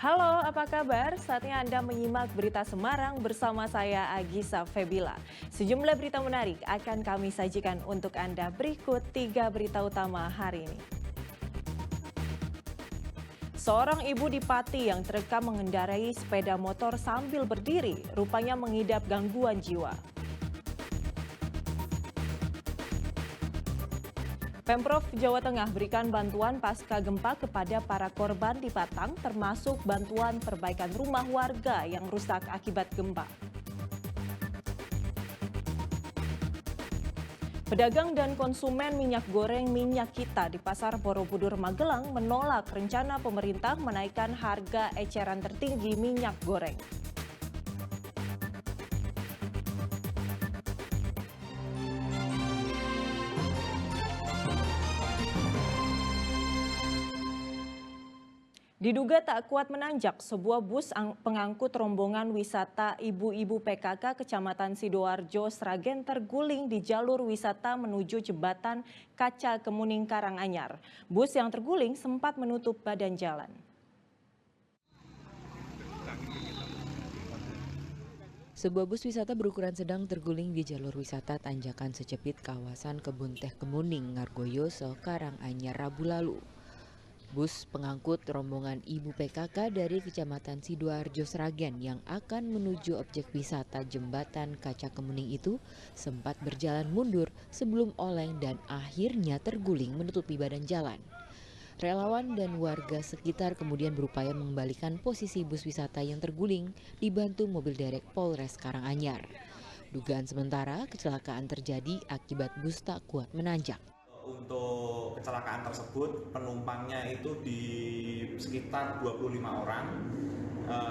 Halo, apa kabar? Saatnya Anda menyimak berita Semarang bersama saya Agisa Febila. Sejumlah berita menarik akan kami sajikan untuk Anda berikut 3 berita utama hari ini. Seorang ibu di Pati yang terekam mengendarai sepeda motor sambil berdiri, rupanya mengidap gangguan jiwa. Pemprov Jawa Tengah berikan bantuan pasca gempa kepada para korban di Batang, termasuk bantuan perbaikan rumah warga yang rusak akibat gempa. Pedagang dan konsumen minyak goreng Minyak Kita di Pasar Borobudur, Magelang menolak rencana pemerintah menaikkan harga eceran tertinggi minyak goreng. Diduga tak kuat menanjak, sebuah bus pengangkut rombongan wisata ibu-ibu PKK Kecamatan Sidoarjo, Sragen terguling di jalur wisata menuju jembatan Kaca Kemuning Karanganyar. Bus yang terguling sempat menutup badan jalan. Sebuah bus wisata berukuran sedang terguling di jalur wisata Tanjakan Secepit kawasan Kebun Teh Kemuning, Ngargoyoso, Karanganyar, Rabu lalu. Bus pengangkut rombongan ibu PKK dari Kecamatan Sidoarjo, Sragen yang akan menuju objek wisata Jembatan Kaca Kemuning itu sempat berjalan mundur sebelum oleng dan akhirnya terguling menutupi badan jalan. Relawan dan warga sekitar kemudian berupaya mengembalikan posisi bus wisata yang terguling dibantu mobil derek Polres Karanganyar. Dugaan sementara kecelakaan terjadi akibat bus tak kuat menanjak. Untuk kecelakaan tersebut penumpangnya itu di sekitar 25 orang.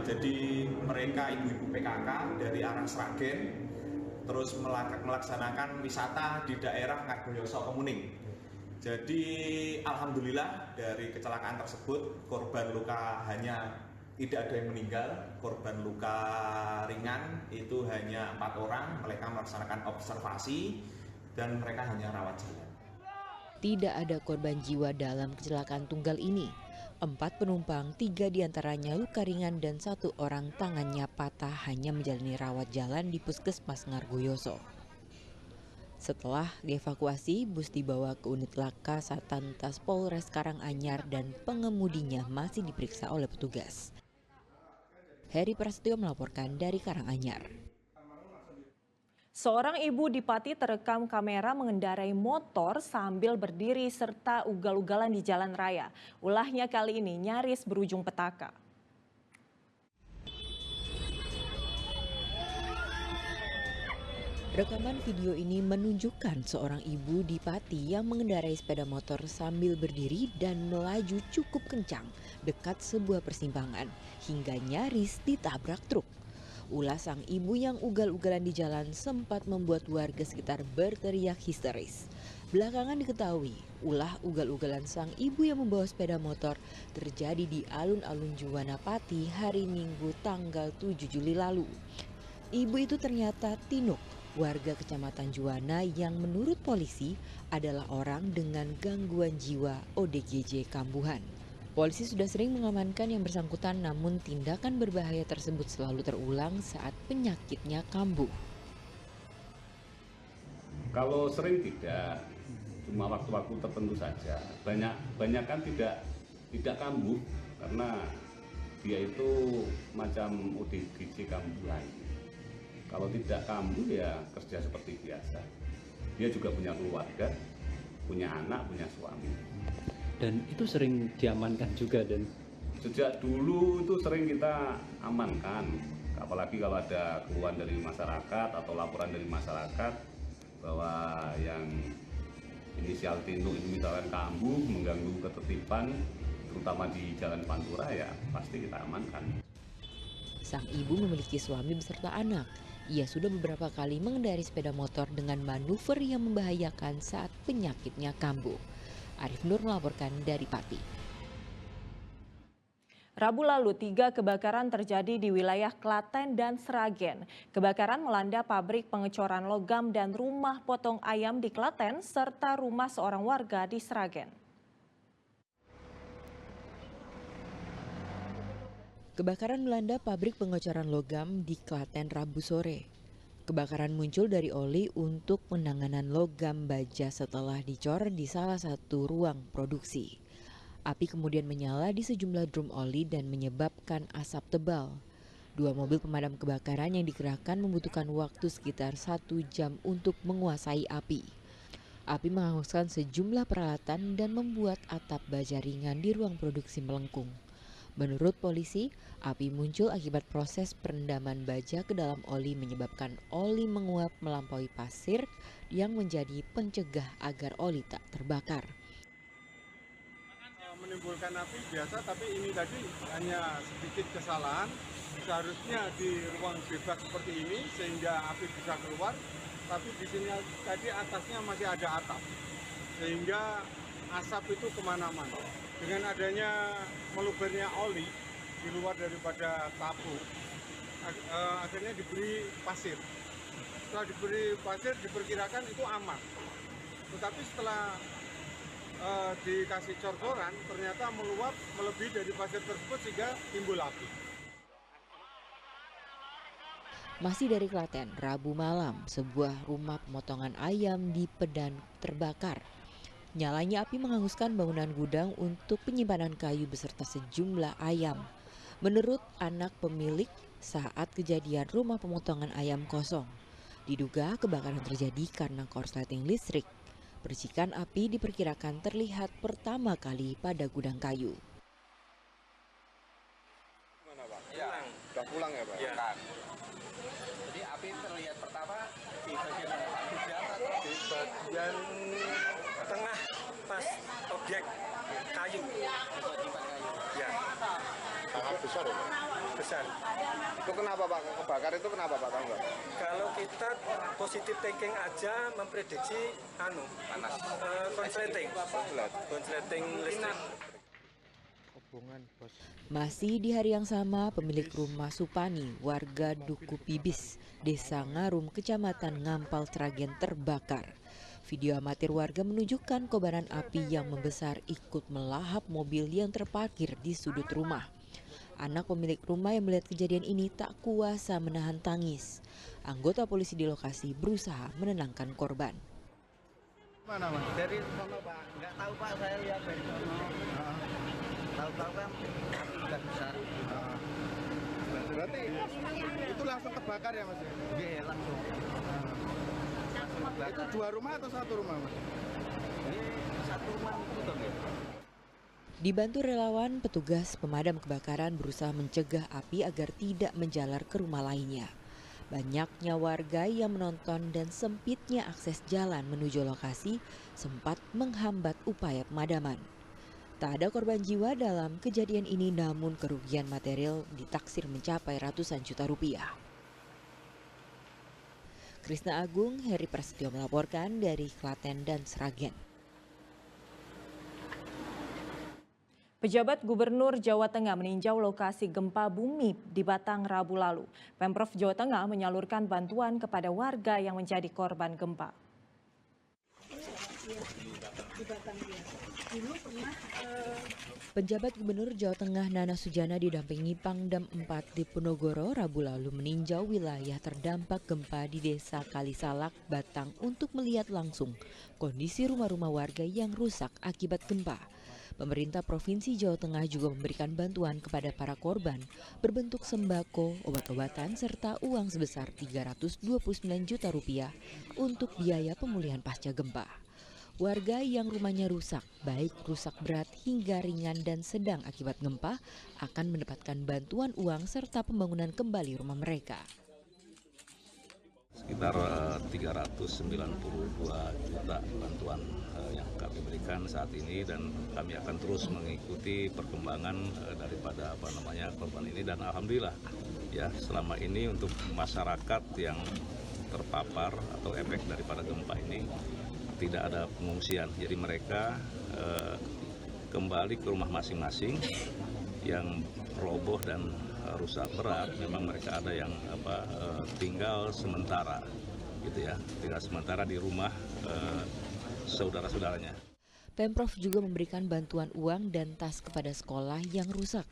Jadi mereka ibu-ibu PKK dari arah Sragen terus melaksanakan wisata di daerah Ngargoyoso Kemuning. Jadi alhamdulillah dari kecelakaan tersebut korban luka tidak ada yang meninggal, korban luka ringan itu hanya 4 orang. Mereka melaksanakan observasi dan mereka hanya rawat jalan. Tidak ada korban jiwa dalam kecelakaan tunggal ini. 4 penumpang, 3 diantaranya luka ringan dan 1 orang tangannya patah hanya menjalani rawat jalan di Puskesmas Ngargoyoso. Setelah dievakuasi, bus dibawa ke unit laka Satlantas Polres Karanganyar dan pengemudinya masih diperiksa oleh petugas. Heri Prasetyo melaporkan dari Karanganyar. Seorang ibu di Pati terekam kamera mengendarai motor sambil berdiri serta ugal-ugalan di jalan raya. Ulahnya kali ini nyaris berujung petaka. Rekaman video ini menunjukkan seorang ibu di Pati yang mengendarai sepeda motor sambil berdiri dan melaju cukup kencang dekat sebuah persimpangan hingga nyaris ditabrak truk. Ulah sang ibu yang ugal-ugalan di jalan sempat membuat warga sekitar berteriak histeris. Belakangan diketahui, ulah ugal-ugalan sang ibu yang membawa sepeda motor terjadi di alun-alun Juwana Pati hari Minggu tanggal 7 Juli lalu. Ibu itu ternyata Tinuk, warga Kecamatan Juwana yang menurut polisi adalah orang dengan gangguan jiwa ODGJ kambuhan. Polisi sudah sering mengamankan yang bersangkutan, namun tindakan berbahaya tersebut selalu terulang saat penyakitnya kambuh. Kalau sering tidak, cuma waktu-waktu tertentu saja. Banyak kan tidak kambuh karena dia itu macam ODGJ kambuhan. Kalau tidak kambuh ya kerja seperti biasa. Dia juga punya keluarga, punya anak, punya suami. Dan itu sering diamankan juga, dan sejak dulu itu sering kita amankan, apalagi kalau ada keluhan dari masyarakat atau laporan dari masyarakat bahwa yang inisial Tinuk ini misalkan kambuh, mengganggu ketertiban terutama di Jalan Pantura, ya pasti kita amankan. Sang ibu memiliki suami beserta anak. Ia sudah beberapa kali mengendarai sepeda motor dengan manuver yang membahayakan saat penyakitnya kambuh. Arif Nur melaporkan dari Pati. Rabu lalu, 3 kebakaran terjadi di wilayah Klaten dan Sragen. Kebakaran melanda pabrik pengecoran logam dan rumah potong ayam di Klaten, serta rumah seorang warga di Sragen. Kebakaran melanda pabrik pengocoran logam di Klaten Rabu sore. Kebakaran muncul dari oli untuk penanganan logam baja setelah dicor di salah satu ruang produksi. Api kemudian menyala di sejumlah drum oli dan menyebabkan asap tebal. 2 mobil pemadam kebakaran yang dikerahkan membutuhkan waktu sekitar 1 jam untuk menguasai api. Api menghanguskan sejumlah peralatan dan membuat atap baja ringan di ruang produksi melengkung. Menurut polisi, api muncul akibat proses perendaman baja ke dalam oli menyebabkan oli menguap melampaui pasir yang menjadi pencegah agar oli tak terbakar. Menimbulkan api biasa, tapi ini tadi hanya sedikit kesalahan. Seharusnya di ruang bebas seperti ini sehingga api bisa keluar, tapi di sini tadi atasnya masih ada atap, sehingga asap itu kemana-mana. Dengan adanya melubernya oli di luar daripada tabung, akhirnya diberi pasir. Setelah diberi pasir diperkirakan itu aman, tetapi setelah dikasih cor-coran ternyata meluap melebihi dari pasir tersebut sehingga timbul api. Masih dari Klaten, Rabu malam, sebuah rumah pemotongan ayam di Pedan terbakar. Nyalanya api menghanguskan bangunan gudang untuk penyimpanan kayu beserta sejumlah ayam. Menurut anak pemilik, saat kejadian rumah pemotongan ayam kosong. Diduga kebakaran terjadi karena korsleting listrik. Percikan api diperkirakan terlihat pertama kali pada gudang kayu. Mana Pak? Ya, udah pulang ya Pak? Ya. Jadi api terlihat pertama di bagian mana Pak? Di bagian Tengah pas objek kayu. Simpan kayu. ya. Sangat besar ya Pak? Besar. Itu kenapa Pak? Kebakar itu kenapa Pak? Tahu nggak? Kalau kita positif thinking aja memprediksi panas. Konsleting listrik. Masih di hari yang sama, pemilik rumah Supani, warga Duku Pibis, Desa Ngarum, Kecamatan Ngampal, Sragen terbakar. Video amatir warga menunjukkan kobaran api yang membesar ikut melahap mobil yang terparkir di sudut rumah. Anak pemilik rumah yang melihat kejadian ini tak kuasa menahan tangis. Anggota polisi di lokasi berusaha menenangkan korban. Mana Mas? Dari sono Pak, nggak tahu Pak, saya lihat dari sono. Tahu-tahu kan sudah besar. Berarti itu langsung kebakar ya Mas? Iya langsung. Itu 2 rumah atau 1 rumah Mas? Ini satu rumah itu dong ya. Dibantu relawan, petugas pemadam kebakaran berusaha mencegah api agar tidak menjalar ke rumah lainnya. Banyaknya warga yang menonton dan sempitnya akses jalan menuju lokasi sempat menghambat upaya pemadaman. Tak ada korban jiwa dalam kejadian ini, namun kerugian material ditaksir mencapai ratusan juta rupiah. Krisna Agung, Heri Prasetyo melaporkan dari Klaten dan Sragen. Pejabat Gubernur Jawa Tengah meninjau lokasi gempa bumi di Batang Rabu lalu. Pemprov Jawa Tengah menyalurkan bantuan kepada warga yang menjadi korban gempa. Penjabat Gubernur Jawa Tengah Nana Sujana didampingi Pangdam 4 di Ponorogo Rabu lalu meninjau wilayah terdampak gempa di Desa Kalisalak, Batang untuk melihat langsung kondisi rumah-rumah warga yang rusak akibat gempa. Pemerintah Provinsi Jawa Tengah juga memberikan bantuan kepada para korban berbentuk sembako, obat-obatan, serta uang sebesar Rp329 juta untuk biaya pemulihan pasca gempa. Warga yang rumahnya rusak, baik rusak berat hingga ringan dan sedang akibat gempa, akan mendapatkan bantuan uang serta pembangunan kembali rumah mereka. Sekitar 392 juta bantuan yang kami berikan saat ini, dan kami akan terus mengikuti perkembangan daripada korban ini, dan alhamdulillah ya selama ini untuk masyarakat yang terpapar atau efek daripada gempa ini tidak ada pengungsian, jadi mereka kembali ke rumah masing-masing. Yang roboh dan rusak berat memang mereka ada yang tinggal sementara gitu ya, tinggal sementara di rumah saudara-saudaranya. Pemprov juga memberikan bantuan uang dan tas kepada sekolah yang rusak.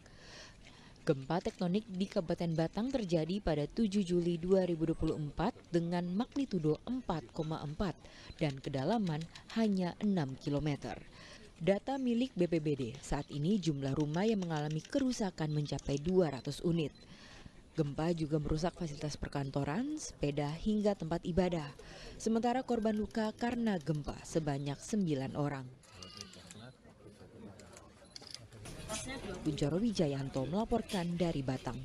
Gempa tektonik di Kabupaten Batang terjadi pada 7 Juli 2024 dengan magnitudo 4,4 dan kedalaman hanya 6 km. Data milik BPBD, saat ini jumlah rumah yang mengalami kerusakan mencapai 200 unit. Gempa juga merusak fasilitas perkantoran, sepeda hingga tempat ibadah. Sementara korban luka karena gempa sebanyak 9 orang. Kunchoro Wijayanto melaporkan dari Batang.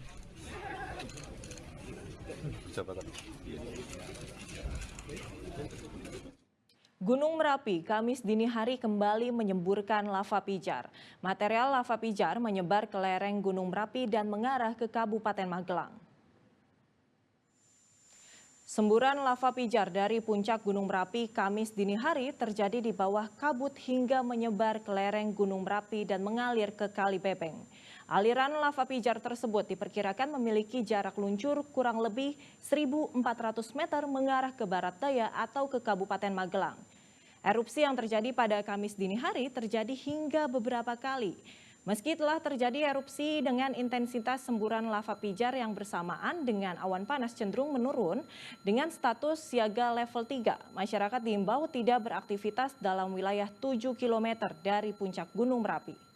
Gunung Merapi Kamis dini hari kembali menyemburkan lava pijar. Material lava pijar menyebar ke lereng Gunung Merapi dan mengarah ke Kabupaten Magelang. Semburan lava pijar dari puncak Gunung Merapi Kamis dini hari terjadi di bawah kabut hingga menyebar ke lereng Gunung Merapi dan mengalir ke Kali Pepeng. Aliran lava pijar tersebut diperkirakan memiliki jarak luncur kurang lebih 1.400 meter mengarah ke barat daya atau ke Kabupaten Magelang. Erupsi yang terjadi pada Kamis dini hari terjadi hingga beberapa kali. Meski telah terjadi erupsi dengan intensitas semburan lava pijar yang bersamaan dengan awan panas cenderung menurun dengan status siaga level 3, masyarakat diimbau tidak beraktivitas dalam wilayah 7 km dari puncak Gunung Merapi.